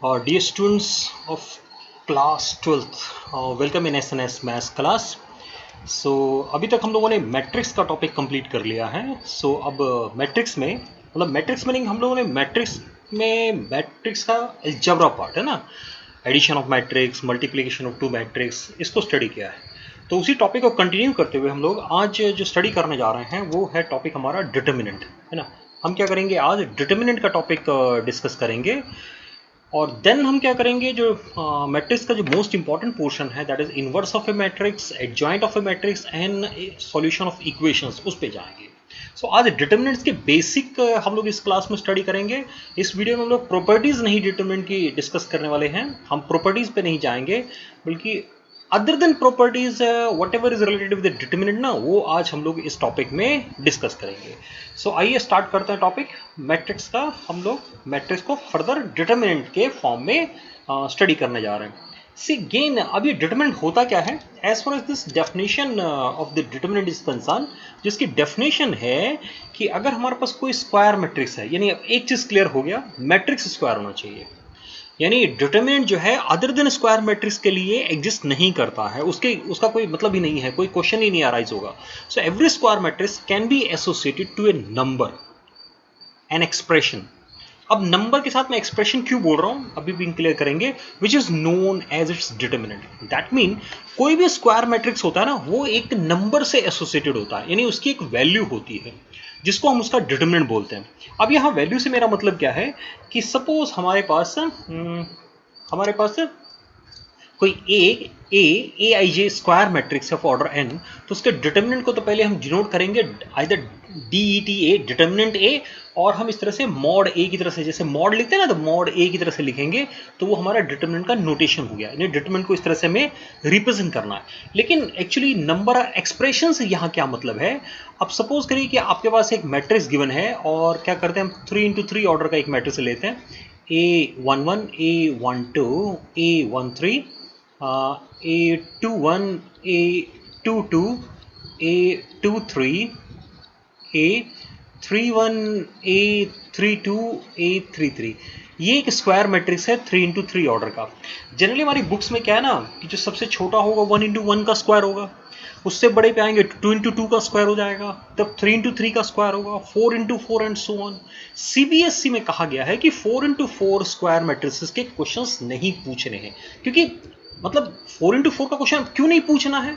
Dear students of class 12th, welcome in SNS maths class. अभी तक हम लोगों ने मैट्रिक्स का टॉपिक कंप्लीट कर लिया है। अब मैट्रिक्स में मतलब मैट्रिक्स मीनिंग हम लोगों ने मैट्रिक्स का अलजेब्रा पार्ट है ना, addition of matrix, multiplication of two matrix, इसको स्टडी किया है। तो उसी टॉपिक को कंटिन्यू करते हुए हम लोग आज जो स्टडी करने जा रहे हैं वो है टॉपिक हमारा डिटर्मिनेंट, है ना। हम क्या करेंगे, आज डिटर्मिनेंट का टॉपिक डिस्कस करेंगे। और देन हम क्या करेंगे, जो मैट्रिक्स का जो मोस्ट इंपॉर्टेंट पोर्शन है that is inverse of A matrix, adjoint of A matrix and solution of equations, उस पे जाएंगे। आज डिटर्मिनेंट्स के बेसिक हम लोग इस क्लास में स्टडी करेंगे। इस वीडियो में हम लोग प्रॉपर्टीज नहीं डिटर्मिनेंट की डिस्कस करने वाले हैं, हम प्रॉपर्टीज पे नहीं जाएंगे, बल्कि other than properties what ever is related with determinant ना, वो आज हम लोग इस टॉपिक में डिस्कस करेंगे। आइए स्टार्ट करते हैं टॉपिक मैट्रिक्स का। हम लोग मैट्रिक्स को फर्दर डिटर्मिनेंट के फॉर्म में स्टडी करने जा रहे हैं। सी गेन, अब ये डिटर्मिनेंट होता क्या है, as far as this definition of the determinant is concern, जिसकी डेफिनेशन है कि अगर हमारे पास कोई स्क्वायर मैट्रिक्स है, यानी एक चीज क्लियर हो गया, मैट्रिक्स स्क्वायर होना चाहिए। यानी डिटर्मिनेंट जो है अदर देन स्क्वायर मैट्रिक्स के लिए एग्जिस्ट नहीं करता है, उसका कोई मतलब ही नहीं है, कोई क्वेश्चन ही नहीं अराइज होगा। Every square matrix can be associated to a number, an expression. अब नंबर के साथ मैं एक्सप्रेशन क्यों बोल रहा हूं अभी भी क्लियर करेंगे, which is known as its determinant. That mean कोई भी स्क्वायर मैट्रिक्स होता है ना, वो एक नंबर से एसोसिएटेड होता है, यानी उसकी एक वैल्यू होती है जिसको हम उसका डिटर्मिनेंट बोलते हैं। अब यहां वैल्यू से मेरा मतलब क्या है कि सपोज हमारे पास कोई A I J square matrix of order N, तो उसके डिटर्मिनेंट को तो पहले हम डिनोट करेंगे either D E T A, determinant A, और हम इस तरह से मॉड ए की तरह से, जैसे मॉड लिखते हैं ना, तो मॉड ए की तरह से लिखेंगे, तो वो हमारा डिटर्मिनेंट का नोटेशन हो गया। यानी डिटर्मिनेंट को इस तरह से हमें रिप्रेजेंट करना है। लेकिन एक्चुअली नंबर एक्सप्रेशन से यहाँ क्या मतलब है, अब सपोज करिए कि आपके पास एक मैट्रिक्स गिवन है, और क्या करते हैं, हम 3x3 ऑर्डर का एक मैट्रिक्स लेते हैं, A11, A12, A13, A21, A22, A23, A31, A32, A33। ये एक स्क्वायर मैट्रिक्स है 3x3 ऑर्डर का। जनरली हमारी बुक्स में क्या है ना, कि जो सबसे छोटा होगा 1x1 का स्क्वायर होगा, उससे बड़े पे आएंगे 2x2 का स्क्वायर हो जाएगा, तब 3x3 का स्क्वायर होगा, 4x4 and so on. CBSE में कहा गया है कि 4x4 स्क्वायर मैट्रिसेस के क्वेश्चंस नहीं पूछने हैं, क्योंकि मतलब 4x4 का क्वेश्चन क्यों नहीं पूछना है,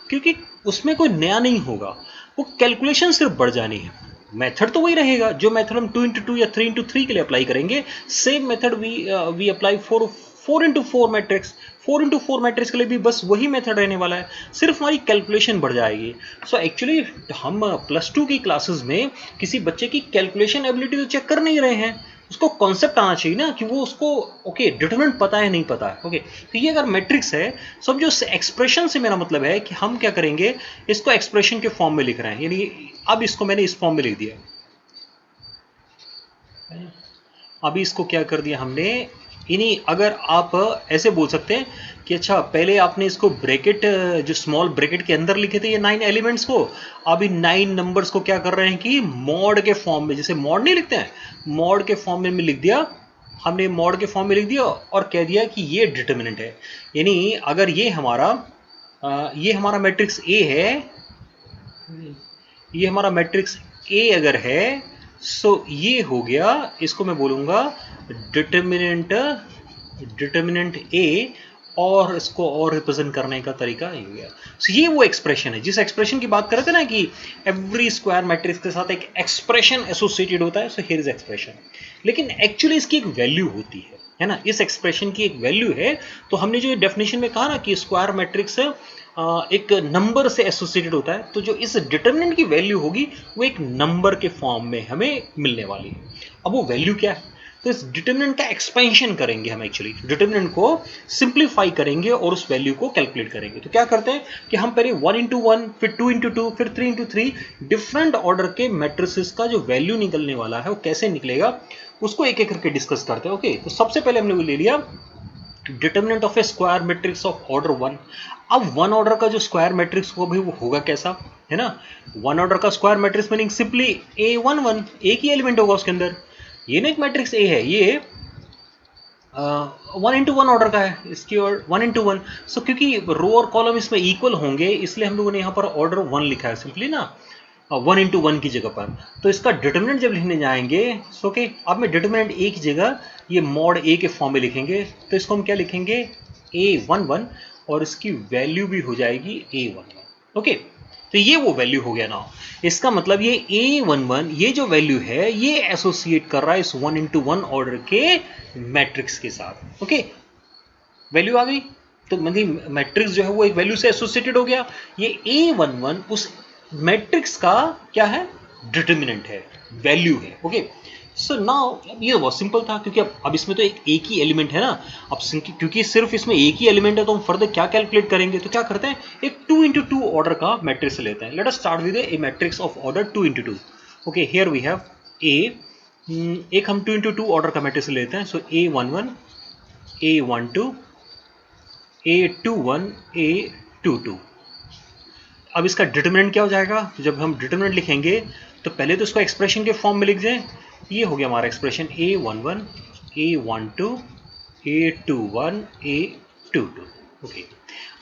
क्योंकि उसमें कोई नया नहीं होगा, वो कैलकुलेशन सिर्फ बढ़ जानी है। मेथड तो वही रहेगा, जो मेथड हम 2x2 या 3x3 के लिए अप्लाई करेंगे, same method we apply for 4x4 matrix. 4x4 matrix के लिए भी बस वही मेथड रहने वाला है, सिर्फ हमारी कैलकुलेशन बढ़ जाएगी। एक्चुअली हम +2 की क्लासेस में किसी बच्चे की कैलकुलेशन एबिलिटी तो चेक कर नहीं रहे हैं, उसको कॉन्सेप्ट आना चाहिए ना, कि वो उसको ओके डिटरमिनेंट पता है नहीं पता है। ओके, तो ये अगर मैट्रिक्स है, सब जो एक्सप्रेशन से मेरा मतलब है कि हम क्या करेंगे, इसको एक्सप्रेशन के फॉर्म में लिख रहे हैं। यानी अब इसको मैंने इस फॉर्म में लिख दिया, अभी इसको क्या कर दिया हमने, यानी अगर आप ऐसे बोल सकते हैं कि अच्छा पहले आपने इसको ब्रैकेट, जो स्मॉल ब्रैकेट के अंदर लिखे थे ये 9 एलिमेंट्स को, अब इन 9 नंबर्स को क्या कर रहे हैं कि मॉड के फॉर्म में, जैसे मॉड नहीं लिखते हैं, मॉड के फॉर्म में लिख दिया हमने, मॉड के फॉर्म में लिख दिया और कह दिया कि ये डिटर्मिनेंट है। यानी अगर ये हमारा मैट्रिक्स ए है, ये हमारा मैट्रिक्स ए अगर है, ये हो गया, इसको मैं बोलूंगा डिटर्मिनेंट ए, और इसको और रिप्रेजेंट करने का तरीका ये हो गया। ये वो एक्सप्रेशन है जिस एक्सप्रेशन की बात कर रहे थे ना, कि एवरी स्क्वायर मैट्रिक्स के साथ एक एक्सप्रेशन एसोसिएटेड होता है। हियर इज एक्सप्रेशन, लेकिन एक्चुअली इसकी एक वैल्यू होती है ना, इस एक्सप्रेशन की एक वैल्यू है। तो हमने जो डेफिनेशन में कहा ना कि स्क्वायर मैट्रिक्स एक नंबर से एसोसिएटेड होता है, तो जो इस डिटर्मिनेंट की वैल्यू होगी वो एक नंबर के फॉर्म में हमें मिलने वाली है। अब वो वैल्यू क्या है, तो इस डिटर्मिनेंट का एक्सपेंशन करेंगे हम, एक्चुअली डिटर्मिनेंट को सिंप्लीफाई करेंगे और उस वैल्यू को कैलकुलेट करेंगे। तो क्या करते हैं कि हम पहले 1x1, फिर 2x2, फिर 3x3 डिफरेंट ऑर्डर के मैट्रिसेस का जो वैल्यू निकलने वाला है वो कैसे निकलेगा, उसको एक एक करके डिस्कस करते हैं। ओके, तो सबसे पहले हमने वो ले लिया determinant of a square matrix of order 1। अब 1 ऑर्डर का जो स्क्वायर मैट्रिक्स होगा भाई, वो होगा कैसा, है ना। 1 ऑर्डर का square matrix meaning simply A11, एक ही एलिमेंट होगा उसके अंदर। ये ना एक मैट्रिक्स ए है, ये वन इंटू वन ऑर्डर का है इसकी, और 1 into 1। सो क्योंकि रो और कॉलम इसमें इक्वल होंगे इसलिए हम लोगों ने यहाँ पर ऑर्डर 1 लिखा है सिंपली ना, 1 into 1 की जगह पर। तो इसका डिटर्मिनेंट जब लिखने जाएंगे, सो ओके, अब मैं डिटर्मिनेंट ए की जगह ये मॉड ए के फॉर्म में लिखेंगे, तो इसको हम क्या लिखेंगे, A11, और इसकी वैल्यू भी हो जाएगी A11। ओके, तो ये वो वैल्यू हो गया ना। इसका मतलब ये A11 ये जो वैल्यू है ये एसोसिएट कर रहा है इस 1 into 1 ऑर्डर के मैट्रिक्स के साथ। ओके, वैल्यू आ गई, तो मतलब मैट्रिक्स जो है वो एक वैल्यू से एसोसिएटेड हो गया। ये A11 उस मैट्रिक्स का क्या है, डिटर्मिनेंट है, वैल्यू है। ओके, सो नाउ ये बहुत सिंपल था, क्योंकि अब इसमें तो एक ही एलिमेंट है ना। अब क्योंकि सिर्फ इसमें एक ही एलिमेंट है तो हम फर्दर क्या कैलकुलेट करेंगे, तो क्या करते हैं, एक 2 into 2 ऑर्डर का मैट्रिक्स लेते हैं। Let us start with a matrix of order 2 into 2। Okay, here we have a, एक हम 2 into 2 ऑर्डर का मैट्रिक्स लेते हैं। सो A11, A12, A21, A22। अब इसका डिटर्मिनेंट क्या हो जाएगा, तो जब हम डिटर्मिनेंट लिखेंगे तो पहले तो इसको एक्सप्रेशन के फॉर्म में लिख दें। ये हो गया हमारा expression A11, A12, A21, A22। Okay,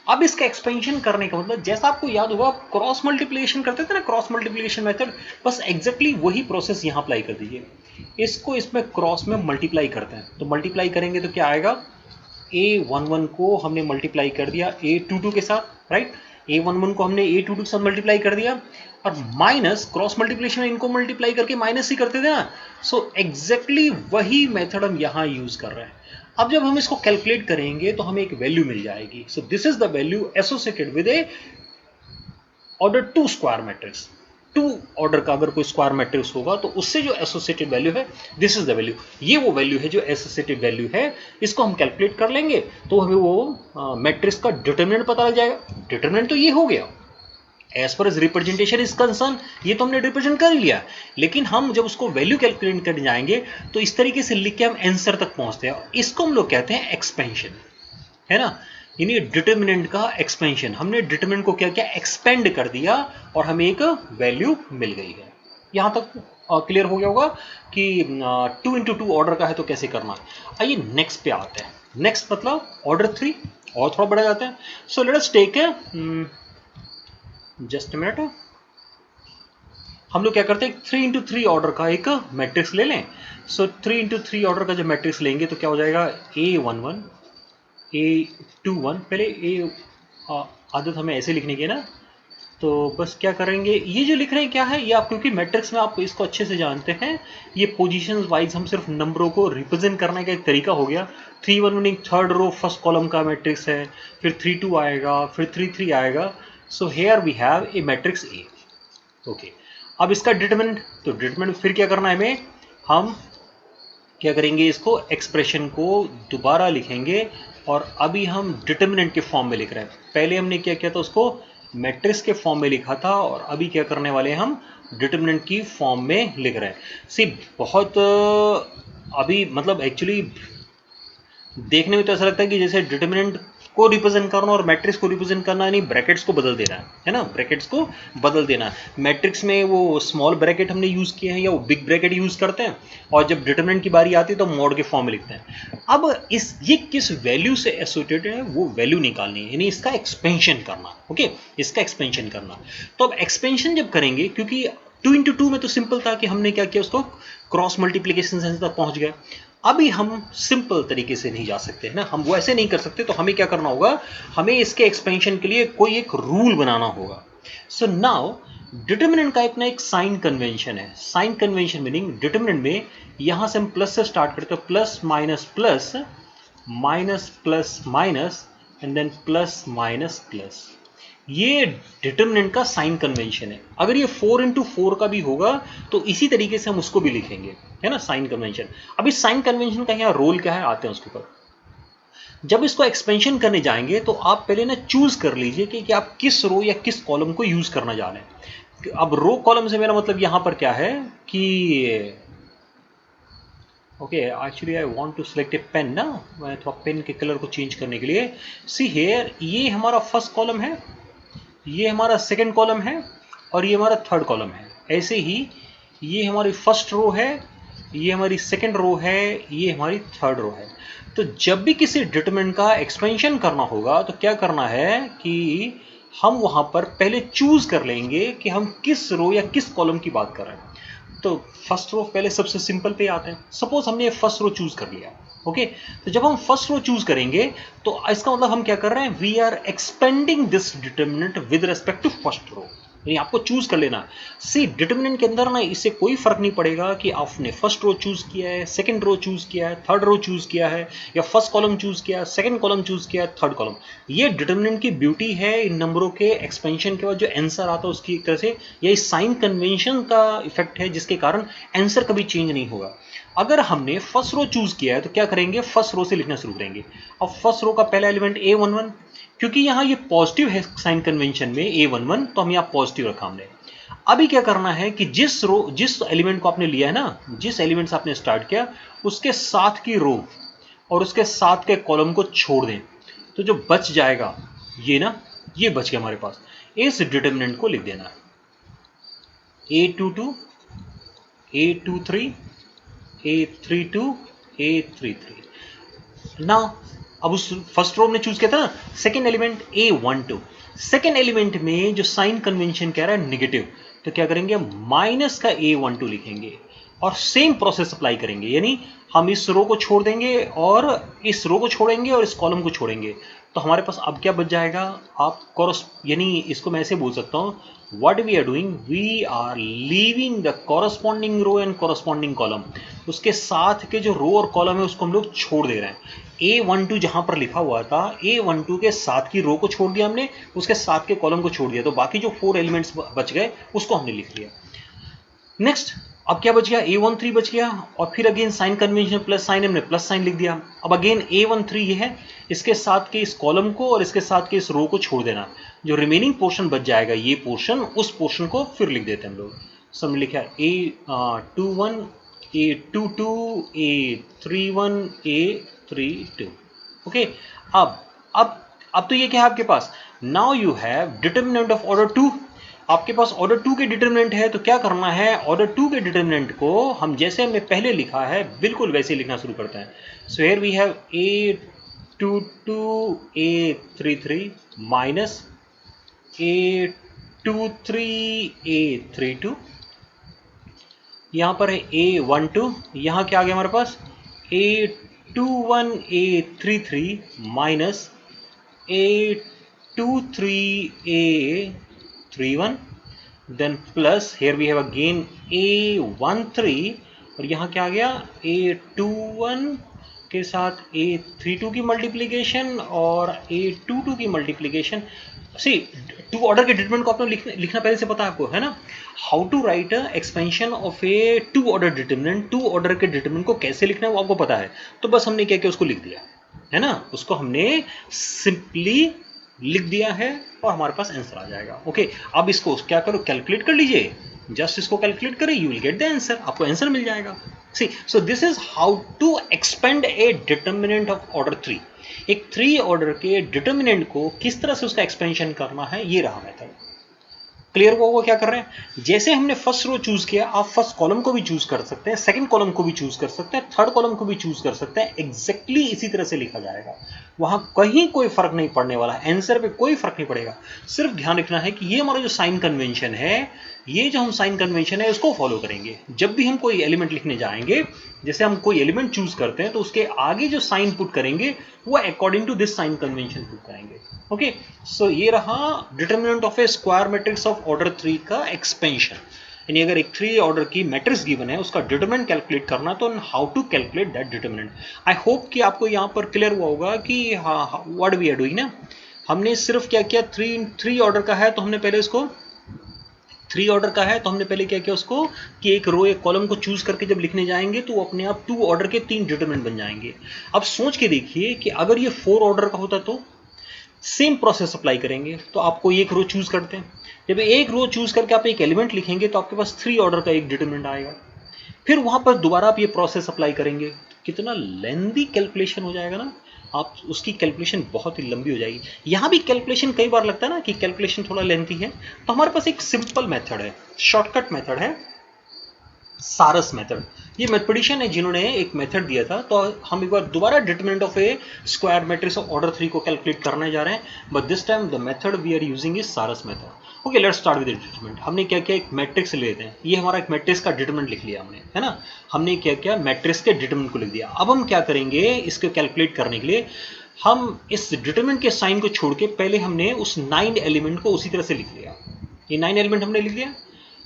अब इसका एक्सपेंशन करने का मतलब, जैसा आपको याद होगा आप क्रॉस मल्टीप्लिकेशन करते थे ना, क्रॉस मल्टीप्लिकेशन मेथड, बस एग्जैक्टली वही प्रोसेस यहाँ अप्लाई कर दीजिए। इसको इसमें क्रॉस में मल्टीप्लाई करते हैं, तो मल्टीप्लाई करेंगे तो क्या आएगा, A11 को हमने मल्टीप्लाई कर दिया A22 के साथ, राइट। A11 को हमने A22 के साथ मल्टीप्लाई कर दिया, और माइनस क्रॉस मल्टीप्लिकेशन इनको मल्टीप्लाई करके माइनस ही करते थे ना। सो एग्जैक्टली वही मेथड हम यहाँ यूज कर रहे हैं। अब जब हम इसको कैलकुलेट करेंगे तो हमें एक वैल्यू मिल जाएगी। सो this is the value associated with A order 2 square matrix. 2 order का अगर कोई स्क्वायर मैट्रिक्स होगा तो उससे जो एसोसिएटेड वैल्यू है, दिस इज द वैल्यू। ये वो वैल्यू है जो एसोसिएटेड वैल्यू है, इसको हम कैलकुलेट कर लेंगे तो हमें वो मैट्रिक्स का डिटर्मिनेंट पता लग जाएगा। डिटर्मिनेंट तो ये हो गया, as per as representation is concern, ये तो हमने रिप्रेजेंट कर ही लिया। लेकिन हम जब उसको वैल्यू कैलकुलेट करने जाएंगे तो इस तरीके से लिख के हम आंसर तक पहुंचते हैं, इसको हम लोग कहते हैं एक्सपेंशन, है ना। यानी डिटर्मिनेंट का एक्सपेंशन, हमने डिटर्मिनेंट को क्या किया, एक्सपेंड कर दिया और हमें एक वैल्यू मिल गई है। यहां तक क्लियर हो गया होगा कि 2 into 2 ऑर्डर का है तो कैसे करना है। आइए नेक्स्ट पे आते हैं। नेक्स्ट मतलब ऑर्डर 3 और थोड़ा बढ़ा जाते हैं। So let us take just minute, हम लोग क्या करते हैं, 3 into 3 ऑर्डर का एक मैट्रिक्स ले लें। सो 3 into 3 ऑर्डर का जब मैट्रिक्स लेंगे तो क्या हो जाएगा, A11, A21, पहले ए आदत हमें ऐसे लिखने की है ना, तो बस क्या करेंगे, ये जो लिख रहे हैं क्या है, ये आप क्योंकि मैट्रिक्स में आप इसको अच्छे से जानते हैं, ये पोजीशंस वाइज हम सिर्फ नंबरों को रिप्रेजेंट करने का एक तरीका हो गया। 3 1 meaning third row first column का मैट्रिक्स है, फिर 3 2 आएगा, फिर 3 3 आएगा। So here we have a matrix A. Okay, अब इसका डिटरमिनेंट, तो डिटरमिनेंट फिर क्या करना है हमें, हम क्या करेंगे, इसको एक्सप्रेशन को दोबारा लिखेंगे और अभी हम डिटर्मिनेंट के फॉर्म में लिख रहे हैं। पहले हमने क्या किया था, उसको मैट्रिक्स के फॉर्म में लिखा था, और अभी क्या करने वाले हैं, हम डिटर्मिनेंट की फॉर्म में लिख रहे हैं। सी बहुत अभी मतलब एक्चुअली देखने में तो ऐसा लगता है कि जैसे डिटर्मिनेंट को रिप्रेजेंट करना और मैट्रिक्स को रिप्रेजेंट करना, यानी ब्रैकेट्स को बदल देना है ना, ब्रैकेट्स को बदल देना। मैट्रिक्स में वो स्मॉल ब्रैकेट हमने यूज़ किए हैं या वो बिग ब्रैकेट यूज़ करते हैं, और जब डिटर्मिनेंट की बारी आती है तो मॉड के फॉर्म में लिखते हैं। अब ये किस वैल्यू से एसोसिएटेड है वो वैल्यू निकालनी है, यानी इसका एक्सपेंशन करना। ओके, इसका एक्सपेंशन करना। तो अब एक्सपेंशन जब करेंगे, क्योंकि 2 into 2 में तो सिंपल था कि हमने क्या किया, उसको क्रॉस मल्टीप्लीकेशन से तक पहुंच गए। अभी हम सिंपल तरीके से नहीं जा सकते है ना, हम वो ऐसे नहीं कर सकते, तो हमें क्या करना होगा, हमें इसके एक्सपेंशन के लिए कोई एक रूल बनाना होगा। सो नाउ डिटर्मिनेंट का अपना एक साइन कन्वेंशन है। साइन कन्वेंशन मीनिंग डिटर्मिनेंट में यहां से हम प्लस से स्टार्ट करते हैं, plus minus plus, minus plus minus, and then plus minus plus. ये डिटर्मिनेंट का साइन कन्वेंशन है। अगर ये 4 into 4 का भी होगा तो इसी तरीके से हम उसको भी लिखेंगे, है ना, साइन कन्वेंशन। अब इस साइन कन्वेंशन का यहाँ रोल क्या है, आते हैं उसके ऊपर। जब इसको एक्सपेंशन करने जाएंगे तो आप पहले ना चूज कर लीजिए कि आप किस रो या किस कॉलम को यूज करना जा रहे हैं। अब रो कॉलम से मेरा मतलब यहां पर क्या है कि okay, actually I want to select a pen ना, मैं थोड़ा पेन के कलर को चेंज करने के लिए। सी हेयर, ये हमारा फर्स्ट कॉलम है, ये हमारा सेकंड कॉलम है, और ये हमारा थर्ड कॉलम है। ऐसे ही ये हमारी फर्स्ट रो है, ये हमारी सेकेंड रो है, ये हमारी थर्ड रो है। तो जब भी किसी डिटरमिनेंट का एक्सपेंशन करना होगा तो क्या करना है कि हम वहां पर पहले चूज कर लेंगे कि हम किस रो या किस कॉलम की बात कर रहे हैं। तो फर्स्ट रो पहले सबसे सिंपल पे आते हैं। सपोज हमने फर्स्ट रो चूज कर लिया, ओके। तो जब हम फर्स्ट रो चूज करेंगे तो इसका मतलब हम क्या कर रहे हैं, we are expanding this determinant with respect to first row. यानी आपको चूज कर लेना। सी डिटरमिनेंट के अंदर ना इससे कोई फर्क नहीं पड़ेगा कि आपने फर्स्ट रो चूज किया है, सेकंड रो चूज किया है, थर्ड रो चूज किया है, या फर्स्ट कॉलम चूज किया है, सेकंड कॉलम चूज किया है, थर्ड कॉलम। ये डिटरमिनेंट की ब्यूटी है इन नंबरों के एक्सपेंशन के बाद जो आंसर आता है उसकी एक तरह से, यही साइन कन्वेंशन का इफेक्ट है जिसके कारण आंसर कभी चेंज नहीं होगा। अगर हमने फर्स्ट रो चूज किया है तो क्या करेंगे, फर्स्ट रो से लिखना शुरू करेंगे। अब फर्स्ट रो का पहला एलिमेंट A11, क्योंकि यहां ये पॉजिटिव है साइन कन्वेंशन में A11, तो हम यहां पॉजिटिव रखा हमने। अभी क्या करना है कि जिस एलिमेंट को आपने लिया है ना, जिस एलिमेंट से आपने स्टार्ट किया, उसके साथ की रो और उसके साथ के कॉलम को छोड़ दें। तो जो बच जाएगा ये ना, ये बच गया हमारे पास। इस डिटरमिनेंट को लिख देना A22, A23, A32, A33 ना। अब उस फर्स्ट रो में चूज किया था ना, second element A12। Second element में जो साइन कन्वेंशन कह रहा है निगेटिव, तो क्या करेंगे, माइनस का A12 लिखेंगे और सेम प्रोसेस अप्लाई करेंगे। यानी हम इस रो को छोड़ देंगे और इस रो को छोड़ेंगे और इस कॉलम को छोड़ेंगे। तो हमारे पास अब क्या बच जाएगा, आप यानी इसको मैं ऐसे बोल सकता हूँ, what we are doing, we are leaving the corresponding row and corresponding column। उसके साथ के जो रो और कॉलम है उसको हम लोग छोड़ दे रहे हैं। A12 जहां पर लिखा हुआ था, A12 के साथ की रो को छोड़ दिया हमने, उसके साथ के कॉलम को छोड़ दिया, तो बाकी जो 4 एलिमेंट्स बच गए उसको हमने लिख लिया। नेक्स्ट, अब क्या बच गया, A13 बच गया, और फिर again sine convention plus sign, हमने प्लस साइन लिख दिया। अब अगेन A13 ये है, इसके साथ के इस कॉलम को और इसके साथ के इस रो को छोड़ देना। जो रिमेनिंग पोर्शन बच जाएगा ये पोर्शन, उस पोर्शन को फिर लिख देते हैं हम लोग। सो हमने लिखा A21, A22, A31, A32। Okay. अब तो ये क्या है आपके पास, now you have determinant of order 2। आपके पास ऑर्डर 2 के डिटरमिनेंट है, तो क्या करना है, ऑर्डर 2 के डिटरमिनेंट को हम जैसे हमने पहले लिखा है बिल्कुल वैसे लिखना शुरू करते हैं। So here we have A22, A33 minus A23, A32। यहां पर है A12, यहां क्या आ गया हमारे पास, A21, A33 minus A23, A31, then plus here we have again A13, और यहाँ क्या आ गया, A21 के साथ A32 की मल्टीप्लीकेशन और A22 की मल्टीप्लीकेशन। सी टू ऑर्डर के डिटरमिनेंट को आपने लिखना पहले से पता है आपको, है ना, how to write expansion of a two order determinant. Two order के डिटरमिनेंट को कैसे लिखना है वो आपको पता है, तो बस हमने क्या किया, उसको लिख दिया, है ना, उसको हमने सिंपली लिख दिया है और हमारे पास आंसर आ जाएगा। ओके, अब इसको क्या करो, कैलकुलेट कर लीजिए, जस्ट इसको कैलकुलेट करें, you will get the answer, आपको आंसर मिल जाएगा। See, so this is how to expand a determinant of order 3। एक 3 ऑर्डर के डिटरमिनेंट को किस तरह से उसका एक्सपेंशन करना है, ये रहा मेथड। क्लियर हुआ क्या कर रहे हैं, जैसे हमने फर्स्ट रो चूज किया, आप फर्स्ट कॉलम को भी चूज कर सकते हैं, सेकंड कॉलम को भी चूज कर सकते हैं, थर्ड कॉलम को भी चूज कर सकते हैं, एग्जैक्टली इसी तरह से लिखा जाएगा। वहां कहीं कोई फर्क नहीं पड़ने वाला, आंसर पे कोई फर्क नहीं पड़ेगा। सिर्फ ध्यान रखना है कि ये हमारा जो साइन कन्वेंशन है, ये जो हम साइन कन्वेंशन है उसको फॉलो करेंगे। जब भी हम कोई एलिमेंट लिखने जाएंगे, जैसे हम कोई एलिमेंट चूज करते हैं तो उसके आगे जो साइन पुट करेंगे वो according to this sign convention put करेंगे। ओके, सो ये रहा determinant of a square matrix of order 3 का एक्सपेंशन। यानी अगर एक 3 ऑर्डर की मैट्रिक्स गिवन है, उसका डिटरमिनेंट कैलकुलेट करना, तो how to calculate that determinant. I hope कि आपको यहां पर क्लियर हुआ होगा कि व्हाट वी आर डूइंग ना। हमने सिर्फ क्या किया, 3 ऑर्डर का है तो हमने पहले इसको 3 ऑर्डर का है तो हमने पहले क्या किया उसको, कि एक रो एक कॉलम को चूज करके जब लिखने जाएंगे तो वो अपने आप 2 ऑर्डर के 3 डिटरमिनेंट बन जाएंगे। अब सोच के देखिए कि अगर ये 4 ऑर्डर का होता तो सेम प्रोसेस अप्लाई करेंगे। तो आपको एक रो चूज करते हैं, जब एक रो चूज करके आप एक एलिमेंट लिखेंगे तो आपके पास 3 ऑर्डर का एक डिटरमिनेंट आएगा। फिर वहां पर दोबारा आप ये प्रोसेस अप्लाई करेंगे, कितना लेंथी कैलकुलेशन हो जाएगा ना, आप उसकी कैलकुलेशन बहुत ही लंबी हो जाएगी। यहां भी कैलकुलेशन कई बार लगता है ना कि कैलकुलेशन थोड़ा लेंथी है, तो हमारे पास एक सिंपल मेथड है, शॉर्टकट मेथड है, सारस मेथड। ये मैथमेटिशियन है जिन्होंने एक मेथड दिया था, तो हम एक बार दोबारा determinant of a square matrix of order 3 को कैलकुलेट करने जा रहे हैं, but this time the method we are using is Sarrus method. Okay, let's start with determinant. हमने क्या किया, एक मैट्रिक्स लेते हैं, ये हमारा एक मैट्रिक्स का डिटरमिनेंट लिख लिया हमने, है ना। हमने क्या किया, मैट्रिक्स के डिटरमिनेंट को लिख दिया। अब हम क्या करेंगे, इसको कैलकुलेट करने के लिए हम इस डिटरमिनेंट के साइन को छोड़ के पहले हमने उस 9 एलिमेंट को उसी तरह से लिख लिया। ये 9 एलिमेंट हमने लिख लिया,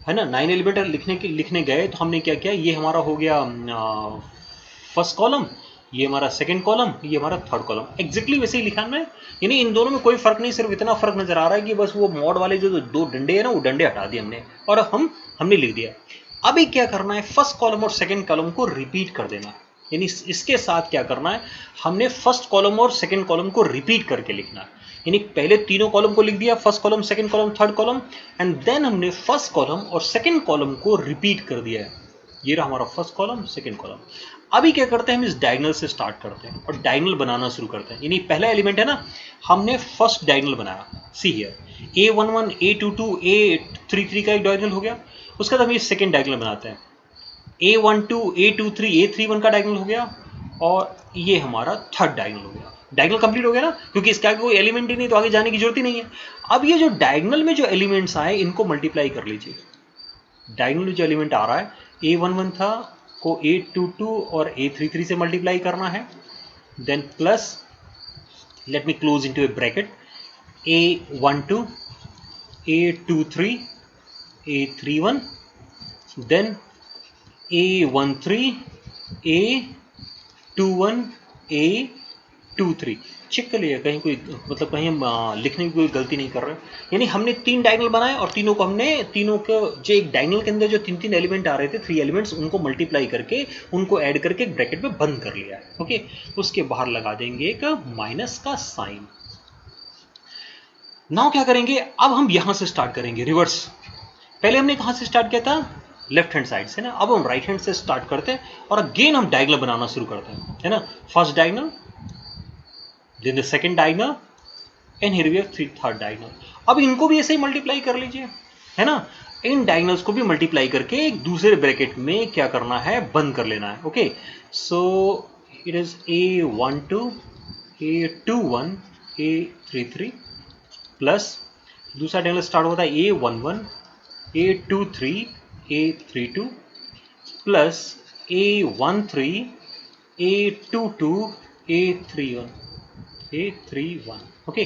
है ना। 9 एलिमेंट लिखने गए तो हमने क्या किया, ये हमारा हो गया फर्स्ट कॉलम, ये हमारा सेकंड कॉलम, ये हमारा थर्ड कॉलम। एग्जैक्टली वैसे ही लिखा है, यानी इन दोनों में कोई फर्क नहीं, सिर्फ इतना फर्क नजर आ रहा है कि बस वो मॉड वाले जो दो डंडे हैं ना, वो डंडे हटा दिए हमने और हमने लिख दिया। अभी क्या करना है, फर्स्ट कॉलम और सेकंड कॉलम को रिपीट कर देना, यानी इसके साथ क्या करना है, हमने फर्स्ट कॉलम और सेकंड कॉलम को रिपीट करके लिखना है। यानी पहले तीनों कॉलम को लिख दिया, first column, second column, third column, and then हमने फर्स्ट कॉलम और सेकंड कॉलम को रिपीट कर दिया है। ये रहा हमारा फर्स्ट कॉलम, सेकंड कॉलम। अभी क्या करते हैं, हम इस डायगोनल से स्टार्ट करते हैं और डायगोनल बनाना शुरू करते हैं। यानी पहला एलिमेंट है ना, हमने फर्स्ट डायगोनल बनाया, see here A11 A22 A33 का एक डायगोनल हो गया। उसके बाद हम ये सेकंड डायगोनल बनाते हैं, A12 A23 A31 का डायगोनल हो गया, और ये हमारा थर्ड डायगोनल हो गया। डायगोनल कंप्लीट हो गया ना, क्योंकि इसके आगे कोई एलिमेंट ही नहीं, तो आगे जाने की जरूरत ही नहीं है। अब ये जो डायगोनल में जो एलिमेंट्स आए, इनको मल्टीप्लाई कर लीजिए। डायगोनल में जो एलिमेंट आ रहा है, A11 था को A22 और A33 से मल्टीप्लाई करना है, then plus, let me close into a bracket, A12 A23 A31, then A13 A21 A23। Check कर लिया कहीं कोई, मतलब कहीं हम लिखने की कोई गलती नहीं कर रहे। यानी हमने 3 डायगोनल बनाए और तीनों को जो एक डायगोनल के अंदर जो 3 एलिमेंट आ रहे थे, 3 एलिमेंट्स, उनको मल्टीप्लाई करके, उनको ऐड करके एक ब्रैकेट में बंद कर लिया है। ओके, उसके बाहर लगा देंगे एक माइनस का साइन। नाउ क्या करेंगे, अब हम यहां से स्टार्ट करेंगे रिवर्स। पहले हमने कहां से स्टार्ट किया था, लेफ्ट हैंड साइड से ना। अब हम राइट हैंड से स्टार्ट करते हैं और अगेन हम डायगोनल बनाना शुरू करते हैं, है ना। First diagonal, then the second diagonal, and here we have third diagonal. अब इनको भी ऐसे ही मल्टीप्लाई कर लीजिए, है ना। इन डायगोनल्स को भी मल्टीप्लाई करके एक दूसरे ब्रैकेट में क्या करना है, बंद कर लेना है। Okay, so it is A12 A21 A33 plus दूसरा डायगोनल स्टार्ट होता है A11 A23 A32 plus A13 A22 A31। Okay,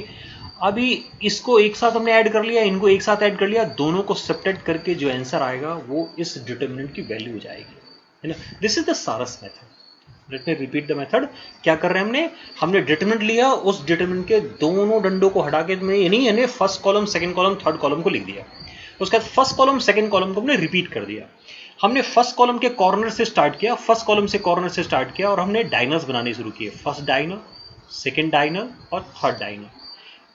अभी इसको एक साथ हमने ऐड कर लिया, इनको एक साथ ऐड कर लिया, दोनों को सब्ट्रैक्ट करके जो आंसर आएगा वो इस डिटरमिनेंट की वैल्यू हो जाएगी, है ना। दिस इज द सारस method. Let me repeat the method. क्या कर रहे हैं, हमने डिटरमिनेंट लिया, उस डिटरमिनेंट के दोनों डंडों को हटा के यानी first column, second column, third column को लिख दिया। उसके बाद फर्स्ट कॉलम, सेकंड कॉलम को हमने रिपीट कर दिया। हमने फर्स्ट कॉलम के कॉर्नर से स्टार्ट किया, फर्स्ट कॉलम से कॉर्नर से स्टार्ट किया, और हमने डायगोनल्स बनाने शुरू किए, फर्स्ट डायगोनल, सेकंड डायगोनल और थर्ड डायगोनल।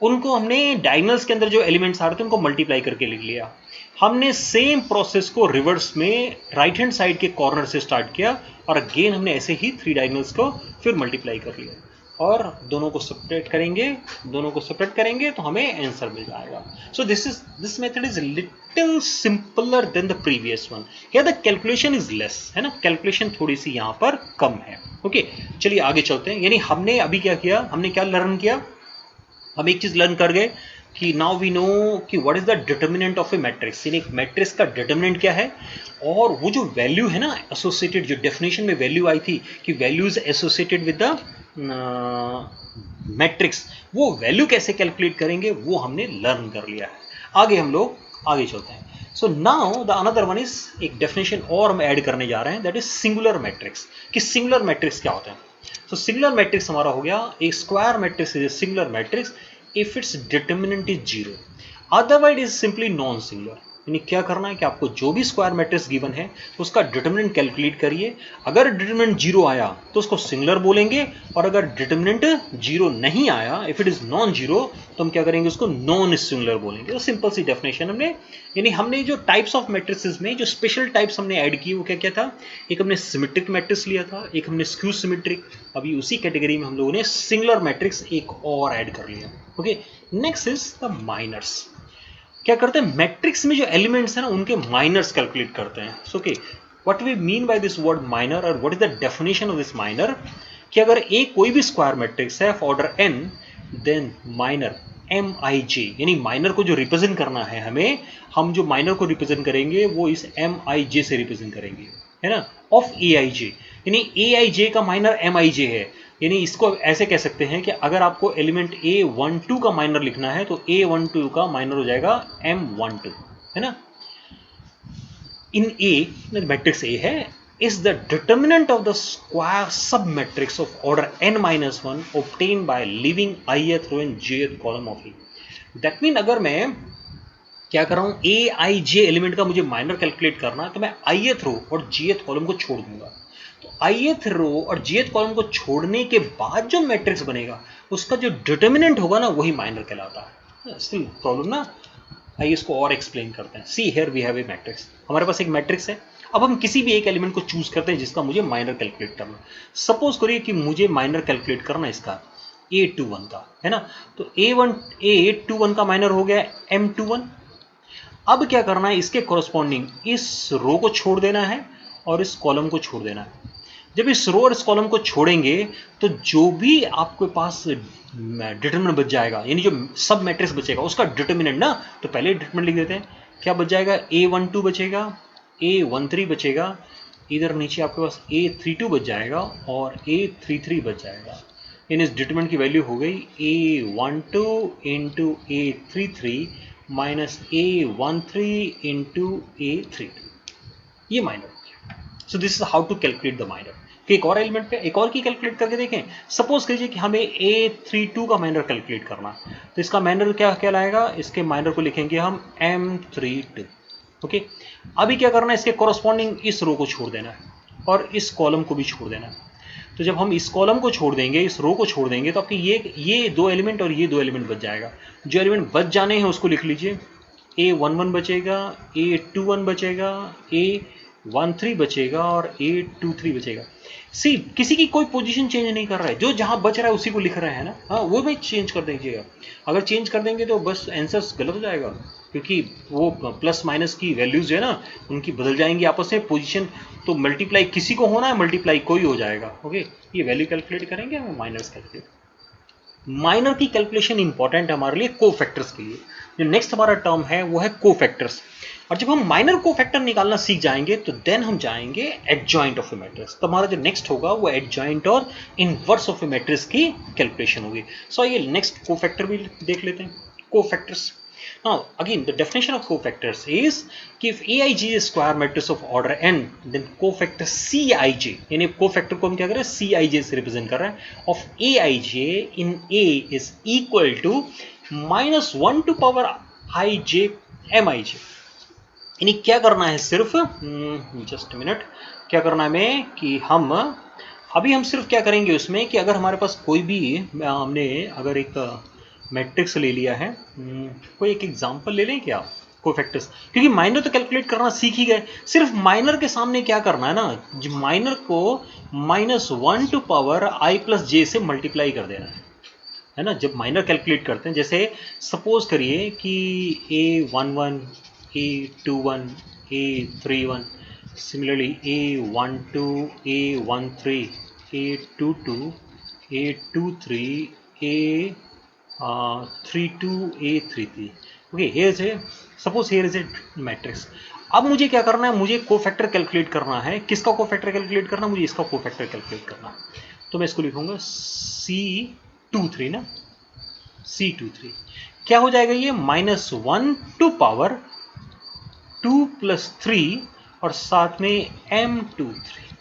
उनको हमने डायगोनल्स के अंदर जो एलिमेंट्स आ रहे थे उनको मल्टीप्लाई करके लिख लिया। हमने सेम प्रोसेस को रिवर्स में राइट हैंड साइड के कॉर्नर से स्टार्ट किया, और अगेन हमने ऐसे ही 3 डायगोनल्स को फिर मल्टीप्लाई कर लिया, और दोनों को सेपरेट करेंगे तो हमें आंसर मिल जाएगा। So this method is little simpler than the previous one. या द कैलकुलेशन इज लेस, है ना, कैलकुलेशन थोड़ी सी यहाँ पर कम है। ओके, चलिए आगे चलते हैं। यानी हमने अभी क्या किया, हमने क्या लर्न किया, हम एक चीज लर्न कर गए कि नाउ वी नो कि what is the determinant of A matrix. यानी एक मैट्रिक्स का डिटर्मिनेंट क्या है, और वो जो वैल्यू है ना एसोसिएटेड, जो डेफिनेशन में वैल्यू आई थी कि value is associated with the matrix, वो वैल्यू कैसे कैलकुलेट करेंगे वो हमने लर्न कर लिया है। आगे हम लोग आगे चलते हैं। So now the another one is, एक डेफिनेशन और हम ऐड करने जा रहे हैं, दैट इज सिंगुलर मैट्रिक्स। कि सिंगुलर मैट्रिक्स क्या होता है। तो सिंगुलर मैट्रिक्स हमारा हो गया, एक square matrix is a singular matrix if its determinant is 0, otherwise is simply non singular। यानी क्या करना है कि आपको जो भी स्क्वायर मैट्रिक्स गिवन है उसका डिटरमिनेंट कैलकुलेट करिए। अगर डिटरमिनेंट 0 आया तो उसको सिंगुलर बोलेंगे, और अगर डिटरमिनेंट 0 नहीं आया, if it is non zero, तो हम क्या करेंगे, उसको नॉन सिंगुलर बोलेंगे। तो सिंपल सी डेफिनेशन हमने जो टाइप्स ऑफ मैट्रिक्सेस में जो स्पेशल टाइप्स हमने ऐड किए वो क्या क्या था। एक हमने सिमेट्रिक मैट्रिक्स लिया था, एक हमने स्क्यू सिमेट्रिक, अभी उसी कैटेगरी में हम लोगों ने सिंगुलर मैट्रिक्स एक और ऐड कर लिया। Okay, next is the minors. क्या करते हैं, मैट्रिक्स में जो एलिमेंट्स हैं ना उनके माइनर्स कैलकुलेट करते हैं। Okay, what we mean by this word minor और what is the definition of this minor, कि अगर ए कोई भी स्क्वायर मैट्रिक्स है of order n, then minor M I J, यानी माइनर को जो रिप्रेजेंट करना है हमें, हम जो माइनर को रिप्रेजेंट करेंगे वो इस एम आई जे से रिप्रेजेंट करेंगे, है ना, ऑफ ए आई जे, यानी ए आई जे का माइनर एम आई जे है। यानी इसको ऐसे कह सकते हैं कि अगर आपको एलिमेंट A12 का माइनर लिखना है तो A12 का माइनर हो जाएगा M12, है ना। इन ए, मैट्रिक्स ए है, is the determinant of the square submatrix of order n-1 obtained by leaving ith row and jth column of A. That mean अगर मैं क्या कर रहा हूं, ए आई जे एलिमेंट का मुझे माइनर कैलकुलेट करना है तो मैं ith रो और jth कॉलम को छोड़ दूंगा। तो ith रो और jth कॉलम को छोड़ने के बाद जो मैट्रिक्स बनेगा उसका जो डिटर्मिनेंट होगा ना वही माइनर कहलाता है। स्टिल प्रॉब्लम ना, आइए इसको और एक्सप्लेन करते हैं। See here we have a matrix, हमारे पास एक मैट्रिक्स है। अब हम किसी भी एक एलिमेंट को चूज करते हैं जिसका मुझे माइनर कैलकुलेट करना। सपोज करिए कि मुझे माइनर कैलकुलेट करना इसका A21 का, है ना। तो A21 का माइनर हो गया M21। अब क्या करना है, इसके कॉरस्पॉन्डिंग इस रो को छोड़ देना है और इस कॉलम को छोड़ देना है। जब इस रो और इस कॉलम को छोड़ेंगे तो जो भी आपके पास डिटरमिनेंट बच जाएगा, यानी जो सब मैट्रिक्स बचेगा उसका डिटरमिनेंट ना, तो पहले डिटरमिनेंट लिख देते हैं। क्या बच जाएगा, A12 बचेगा, A13 बचेगा, इधर नीचे आपके पास A32 बच जाएगा और A33 बच जाएगा। इन इस डिटरमिनेंट की वैल्यू हो गई A12 into A33 minus A13 into A32, ये minor. So this is how to calculate the minor. एक और एलिमेंट पे एक और की कैलकुलेट करके देखें। सपोज कीजिए कि हमें A32 का माइनर कैलकुलेट करना, तो इसका माइनर क्या कहलाएगा, इसके माइनर को लिखेंगे हम M32। ओके, अभी क्या करना है, इसके कॉरस्पॉन्डिंग इस रो को छोड़ देना है और इस कॉलम को भी छोड़ देना है। तो जब हम इस कॉलम को छोड़ देंगे, इस रो को छोड़ देंगे, तो आपके ये दो एलिमेंट और ये दो एलिमेंट बच जाएगा। जो एलिमेंट बच जाने हैं उसको लिख लीजिए। A11 बचेगा, A21 बचेगा, A13 बचेगा और A23 बचेगा। सी किसी की कोई पोजीशन चेंज नहीं कर रहा है, जो जहां बच रहा है उसी को लिख रहे हैं ना। हाँ, वो भी चेंज कर दीजिएगा। अगर चेंज कर देंगे तो बस आंसर गलत हो जाएगा, क्योंकि वो प्लस माइनस की वैल्यूज है ना, उनकी बदल जाएंगी आपस में पोजीशन। तो मल्टीप्लाई किसी को होना है, मल्टीप्लाई कोई हो जाएगा। ओके, ये वैल्यू कैलकुलेट करेंगे हम, माइनस कैलकुलेट। माइनर की कैलकुलेशन इंपॉर्टेंट है हमारे लिए कोफैक्टर्स के लिए। जो नेक्स्ट हमारा टर्म है वो है कोफैक्टर्स। और जब हम माइनर कोफैक्टर निकालना सीख जाएंगे तो देन हम जाएंगे एडजॉइंट ऑफ ए मैट्रिक्स। तो हमारा जो नेक्स्ट होगा वो एडजॉइंट और इनवर्स ऑफ ए मैट्रिक्स की कैलकुलेशन होगी। सो ये नेक्स्ट कोफैक्टर भी देख लेते हैं, cofactors. Now again the definition of cofactors is कि if Aij is square matrix of order n, then cofactor Cij, यानी cofactor को हम क्या कर रहे हैं, Cij से रिप्रेजेंट कर रहे हैं, of Aij in A is equal to -1 to power ij Mij। यानी क्या करना है, सिर्फ जस्ट मिनट, क्या करना है हमें कि हम सिर्फ क्या करेंगे उसमें कि अगर हमारे पास कोई भी हमने अगर एक मैट्रिक्स ले लिया है, कोई एक एग्जांपल ले लें क्या, कोफैक्टर्स, क्योंकि माइनर तो कैलकुलेट करना सीख ही गए। सिर्फ माइनर के सामने क्या करना है ना, माइनर को -1 टू पावर i प्लस जे से मल्टीप्लाई कर देना है ना। जब माइनर कैलकुलेट करते हैं, जैसे सपोज करिए कि A11, A21, A31, similarly A12, A13, A22, A23, A32, A33। Okay, here is a matrix. अब मुझे क्या करना है, मुझे कोफैक्टर कैलकुलेट करना है। किसका कोफैक्टर कैलकुलेट करना है, मुझे इसका कोफैक्टर कैलकुलेट करना है। तो मैं इसको लिखूंगा C23 ना, C23 क्या हो जाएगा, ये -1 टू पावर 2 + 3 और साथ में M23,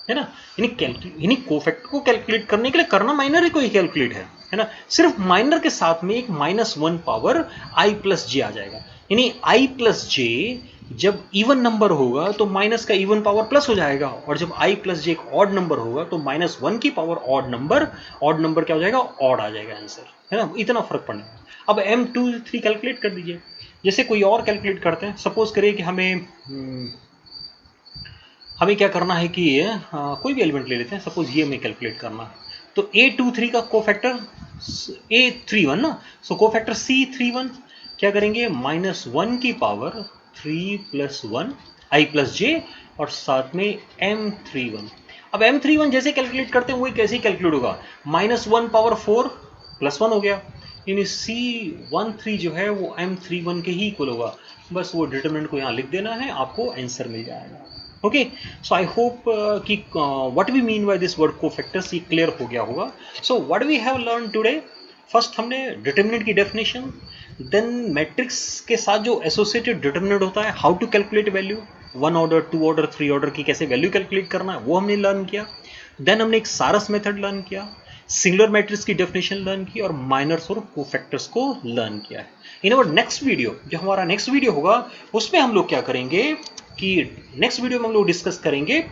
है ना। यानी कोफैक्टर को कैलकुलेट करने के लिए करना माइनर ही कोई कैलकुलेट है ना। सिर्फ माइनर के साथ में एक -1 पावर i प्लस जे आ जाएगा। यानी i प्लस जे जब इवन नंबर होगा तो माइनस का इवन पावर प्लस हो जाएगा, और जब i प्लस जे एक ऑड नंबर होगा तो -1 की पावर ऑड नंबर क्या हो जाएगा, ऑड आ जाएगा आंसर, है ना। इतना फर्क पड़ने है। अब M23 कैलकुलेट कर दीजिए। जैसे कोई और कैलकुलेट करते हैं, सपोज करिए कि हमें क्या करना है कि कोई भी एलिमेंट ले लेते हैं, सपोज ये हमें कैलकुलेट करना है। तो A23 का कोफैक्टर A31 ना, सो कोफैक्टर C31 क्या करेंगे, -1 की पावर 3 + 1 i प्लस जे और साथ में M31। अब M31 जैसे कैलकुलेट करते हैं वही कैसे कैलकुलेट होगा, -1 पावर 4 +1 हो गया, यानी C13 जो है वो M31 के ही इक्वल होगा। बस वो डिटरमिनेंट को यहाँ लिख देना है, आपको आंसर मिल जाएगा। ओके, सो आई होप कि what we mean by this word cofactors ये क्लियर हो गया होगा। So what we have learn today, first हमने डिटरमिनेंट की डेफिनेशन, देन मैट्रिक्स के साथ जो एसोसिएटेड डिटरमिनेंट होता है, how to calculate value, 1 order 2 order 3 order की कैसे वैल्यू कैलकुलेट करना है वो हमने लर्न किया। देन हमने एक सारस मेथड लर्न किया, सिंगुलर मैट्रिक्स की डेफिनेशन लर्न की और माइनर्स और कोफैक्टर्स को लर्न किया है। इन अवर नेक्स्ट वीडियो, जो हमारा नेक्स्ट वीडियो होगा उसमें हम लोग क्या करेंगे कि नेक्स्ट वीडियो में हम लोग डिस्कस करेंगे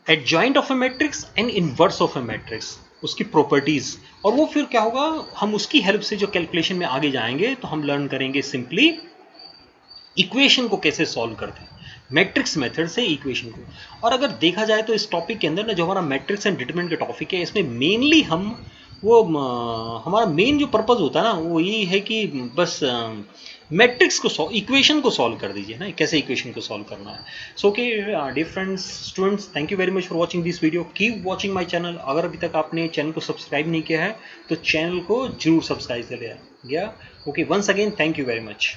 adjoint of A matrix and inverse of A matrix, उसकी प्रॉपर्टीज, और वो फिर क्या होगा, हम उसकी हेल्प से जो कैलकुलेशन में आगे जाएंगे तो हम लर्न करेंगे सिंपली इक्वेशन को कैसे सॉल्व करते हैं, मैट्रिक्स मेथड से इक्वेशन को। और अगर देखा जाए तो इस टॉपिक के अंदर ना, जो हमारा मैट्रिक्स एंड डिटरमिनेंट का टॉपिक है, इसमें मेनली हम वो हमारा मेन जो पर्पस होता है ना वो यही है कि बस मैट्रिक्स को इक्वेशन को सॉल्व कर दीजिए ना, कैसे इक्वेशन को सॉल्व करना है। So okay dear friends, students, thank you very much for watching this video, keep watching my channel. अगर अभी तक आपने चैनल को सब्सक्राइब नहीं किया है तो चैनल को जरूर सब्सक्राइब कर लिया गया। Okay, once again thank you very much.